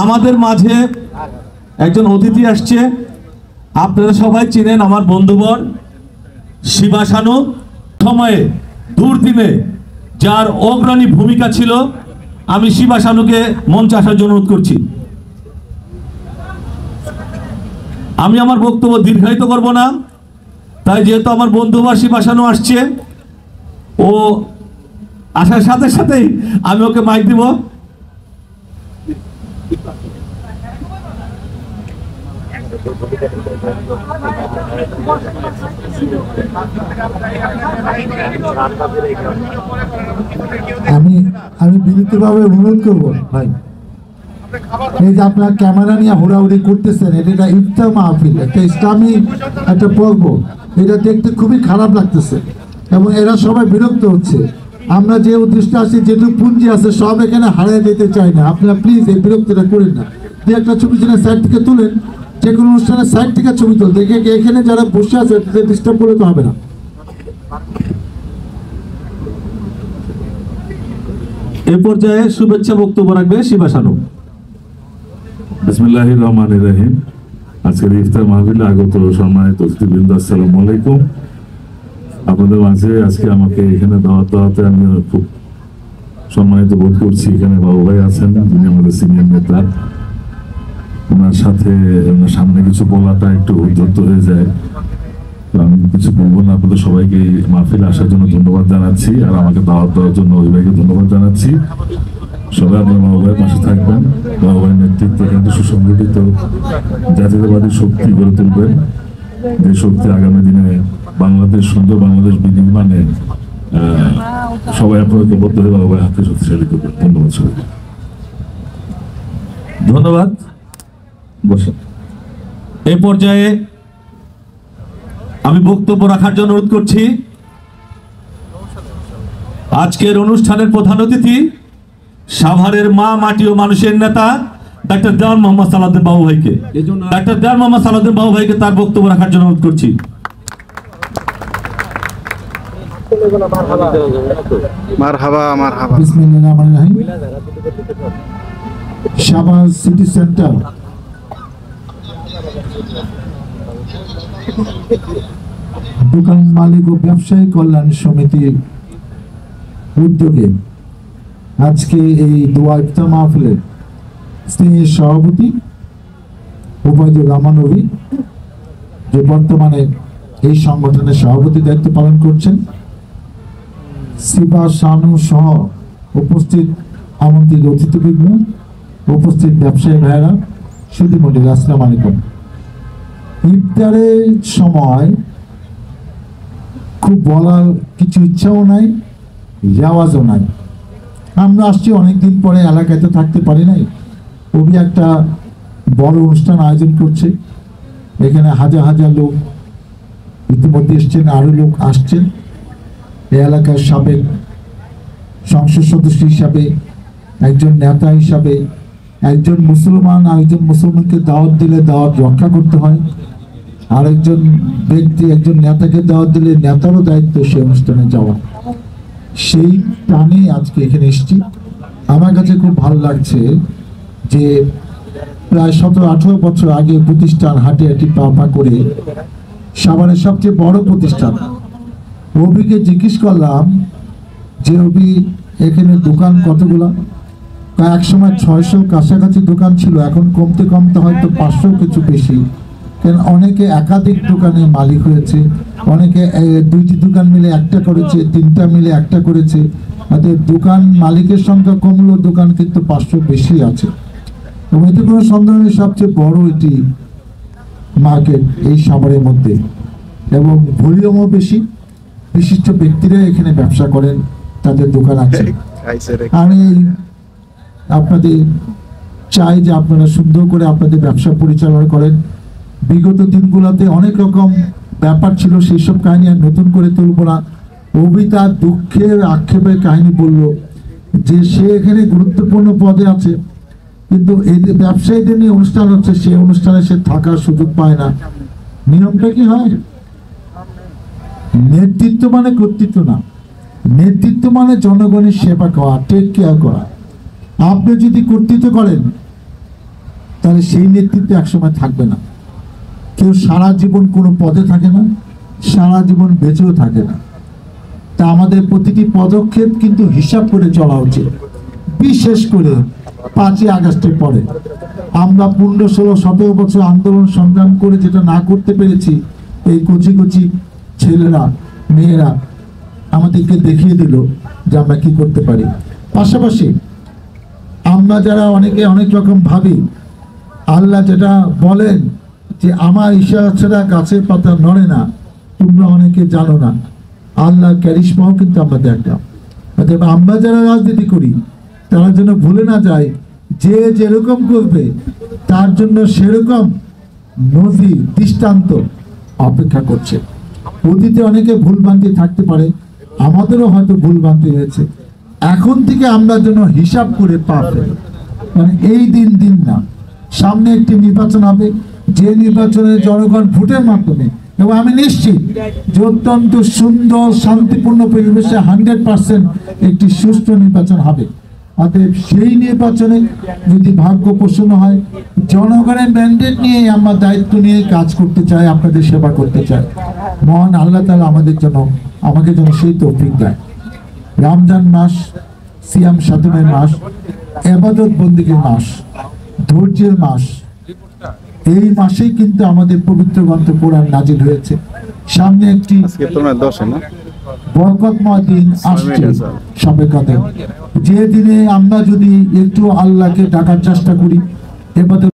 আমাদের মাঝে একজন অতিথি আসছে, আপনারা সবাই চিনেন আমার বন্ধুবর শিবা শানু। সময়ে দুর্দিনে যার অগ্রণী ভূমিকা ছিল, আমি শিবা শানুকে মঞ্চে আসার জন্য অনুরোধ করছি। আমি আমার বক্তব্য দীর্ঘায়িত করব না, তাই যেহেতু আমার বন্ধুবর শিবা শানু আসছে, ও আসার সাথে সাথেই আমি ওকে মাইক দিব। আমি বিনীতভাবে অনুরোধ করবো ভাই, এই যে আপনার ক্যামেরা নিয়ে হুড়াহুড়ি করতেছেন, এটা ইফতার মাহফিল, একটা ইসলামী একটা পর্ব, এটা দেখতে খুবই খারাপ লাগতেছে এবং এরা সবাই বিরক্ত হচ্ছে। আমরা যে উদ্দেশ্যে আসি, যেটুকু পুঁজি আছে সব এখানে হারিয়ে যেতে চাই না। আপনারা প্লিজ এই বিরক্তিটা করেন না। যে একটা ছবি ছিল সাইড থেকে তুলেন, যে কোনো অনুষ্ঠানের সাইড থেকে ছবি তুল, দেখে এখানে যারা বসে আছে ডিস্টার্ব করলে তো হবে না। এ পর্যায়ে শুভেচ্ছা বক্তব্য রাখবে শিবা শানু। বিসমিল্লাহির রহমানির রহিম। আজকের ইফতার মাহফিলে আগত সম্মানিত অতিথিবৃন্দ, আসসালামু আলাইকুম। আপনাদের মাঝে আজকে আমাকে এখানে দাওয়াত দেওয়াতে আমি খুব সম্মানিত বোধ করছি। এখানে বাবু ভাই আছেন, যিনি আমাদের সিনিয়র নেতা। ওনার সাথে সামনে কিছু বলাটা একটু উদ্ধত হয়ে যায়, আমি কিছু বলবো না। আপনাদের সবাইকে মাহফিলে আসার জন্য ধন্যবাদ জানাচ্ছি, আর আমাকে দাওয়াত দেওয়ার জন্য ওই ভাইকে ধন্যবাদ জানাচ্ছি। সবাই আপনার বাবু ভাইয়ের পাশে থাকবেন। বাবু ভাইয়ের নেতৃত্বে কিন্তু সুসংগঠিত জাতীয়তাবাদী শক্তি গড়ে তুলবেন, যে শক্তি আগামী দিনে বাংলাদেশ, সুন্দর বাংলাদেশ বিনির্মাণে সবাই আপনাকে বদ্ধ হয়ে বাবু ভাইয়ের হাতে শক্তিশালী করবেন। ধন্যবাদ সবাইকে। ধন্যবাদ, বসেন। এই পর্যায়ে আমি বক্তব্য রাখার জন্য অনুরোধ করছি আজকের অনুষ্ঠানের প্রধান অতিথি, সাভারের মা, মাটি ও মানুষের নেতা ডাক্তার দেওয়ান মোহাম্মদ সালাউদ্দিন বাবু ভাইকে। ডাক্তার দেওয়ান মোহাম্মদ সালাউদ্দিন বাবু ভাইকে তার বক্তব্য রাখার জন্য অনুরোধ করছি। মারহাবা মারহাবা। বিসমিল্লাহির শাহবাজ সিটি সেন্টার দোকান মালিক ও ব্যবসায়ী কল্যাণ সমিতির উদ্যোগে আজকে এই দোয়া ইফতার মাহফিলের স্নেহের সভাপতি ওবায়দুর রহমান রবি, যে বর্তমানে এই সংগঠনের সভাপতি দায়িত্ব পালন করছেন, শিবা শানু সহ উপস্থিত আমন্ত্রিত অতিথিবৃন্দ, উপস্থিত ব্যবসায়ী ভাইয়েরা, সুধীমণ্ডলী, আসসালামু আলাইকুম। ইফতারের সময় খুব বলার কিছু ইচ্ছাও নাই, রেওয়াজও নাই। আমরা আসছি অনেকদিন পরে, এলাকায় তো থাকতে পারি নাই। ওবি একটা বড় অনুষ্ঠান আয়োজন করছে, এখানে হাজার হাজার লোক ইতিমধ্যে এসছেন, আরো লোক আসছেন। এই এলাকার সাবেক সংসদ সদস্য হিসাবে, একজন নেতা হিসাবে, একজন মুসলমান আরেকজন মুসলমানকে দাওয়াত দিলে দাওয়াত রক্ষা করতে হয়, আরেকজন ব্যক্তি একজন নেতাকে দাওয়াত দিলে নেতারও দায়িত্ব সে অনুষ্ঠানে যাওয়া। সেই টানে আজকে এখানে এসেছি। আমার কাছে খুব ভালো লাগছে যে প্রায় 17-18 বছর আগে প্রতিষ্ঠান হাঁটি হাঁটি পা পা করে সাভারের সবচেয়ে বড় প্রতিষ্ঠান অভিকে জিজ্ঞেস করলাম যে অভি, এখানে দোকান কতগুলা? এক সময় 600 কাছাকাছি দোকান ছিল, এখন কমতে কমতে হয়তো 500 কিছু বেশি। কারণ অনেকে একাধিক দোকানে মালিক হয়েছে, অনেকে 2টি দোকান মিলে একটা করেছে, 3টা মিলে একটা করেছে। দোকান মালিকের সংখ্যা কমলেও দোকান কিন্তু 500 বেশি আছে, এবং এতে কোনো সন্দেহ নেই সবচেয়ে বড় এটি মার্কেট এই সাভারের মধ্যে, এবং ভলিউমও বেশি। বিশিষ্ট ব্যক্তিরা এখানে ব্যবসা করেন, তাদের দোকান আছে। আমি আপনাদের চাই যে আপনারা সুন্দর করে আপনাদের ব্যবসা পরিচালনা করেন। বিগত দিনগুলোতে অনেক রকম ব্যাপার ছিল, সেই সব কাহিনী আর নতুন করে তুলব না। অভি তার দুঃখের আক্ষেপের কাহিনী বলল যে সে এখানে গুরুত্বপূর্ণ পদে আছে, কিন্তু এই ব্যবসায়ীদের নিয়ে অনুষ্ঠান হচ্ছে, সেই অনুষ্ঠানে সে থাকার সুযোগ পায় না। নিয়মটা কি হয়? নেতৃত্ব মানে কর্তৃত্ব না, নেতৃত্ব মানে জনগণের সেবা করা, টেক কেয়ার করা। আপনি যদি কর্তৃত্ব করেন তাহলে সেই নেতৃত্ব একসময় থাকবে না। কেউ সারা জীবন কোনো পদে থাকে না, সারা জীবন বেঁচেও থাকে না। তা আমাদের প্রতিটি পদক্ষেপ কিন্তু হিসাব করে চলা উচিত। বিশেষ করে 5ই আগস্টের পরে আমরা 15, 16, 17 বছর আন্দোলন সংগ্রাম করে যেটা না করতে পেরেছি, এই কচি কচি ছেলেরা মেয়েরা আমাদেরকে দেখিয়ে দিল যে আমরা কি করতে পারি। পাশাপাশি আমরা যারা অনেকে অনেক রকম ভাবি, আল্লাহ যেটা বলেন যে আমার ইশারা ছাড়া গাছের পাতা নড়ে না, তোমরা অনেকে জানো না, আল্লাহর ক্যারিশমাও কিন্তু আমরা দেখলাম। অতএব আমরা যারা রাজনীতি করি তারা যেন ভুলে না যায়, যে যেরকম করবে তার জন্য সেরকম নজির দৃষ্টান্ত অপেক্ষা করছে। অতীতে অনেকে ভুলভ্রান্তি থাকতে পারে, আমাদেরও হয়তো ভুলভ্রান্তি হয়েছে। এখন থেকে আমরা যেন হিসাব করে পা ফেলি, মানে এই দিন না, সামনে একটি নির্বাচন হবে, যে নির্বাচনে জনগণ ভোটের মাধ্যমে, এবং আমি নিশ্চিত যে অত্যন্ত সুন্দর শান্তিপূর্ণ পরিবেশে 100% একটি সুষ্ঠু নির্বাচন হবে। অতএব সেই নির্বাচনে যদি ভাগ্য প্রসন্ন হয়, জনগণের ম্যান্ডেট নিয়ে আমরা দায়িত্ব নিয়ে কাজ করতে চাই, আপনাদের সেবা করতে চাই। মহান আল্লাহ তাআলা আমাকে যেন সেই তৌফিক দেয়। রমজান মাস সিয়াম সাধনের মাস, ইবাদত বন্দেগীর মাস, ধৈর্যের মাস। এই মাসেই কিন্তু আমাদের পবিত্র গ্রন্থ কোরআন নাজিল হয়েছে। সামনে একটি আজকে তোমার 10 না বরকতময় দিন আসছে, শবে কদর, যে দিনে আমরা যদি একটু আল্লাহকে ডাকার চেষ্টা করি, এবাদত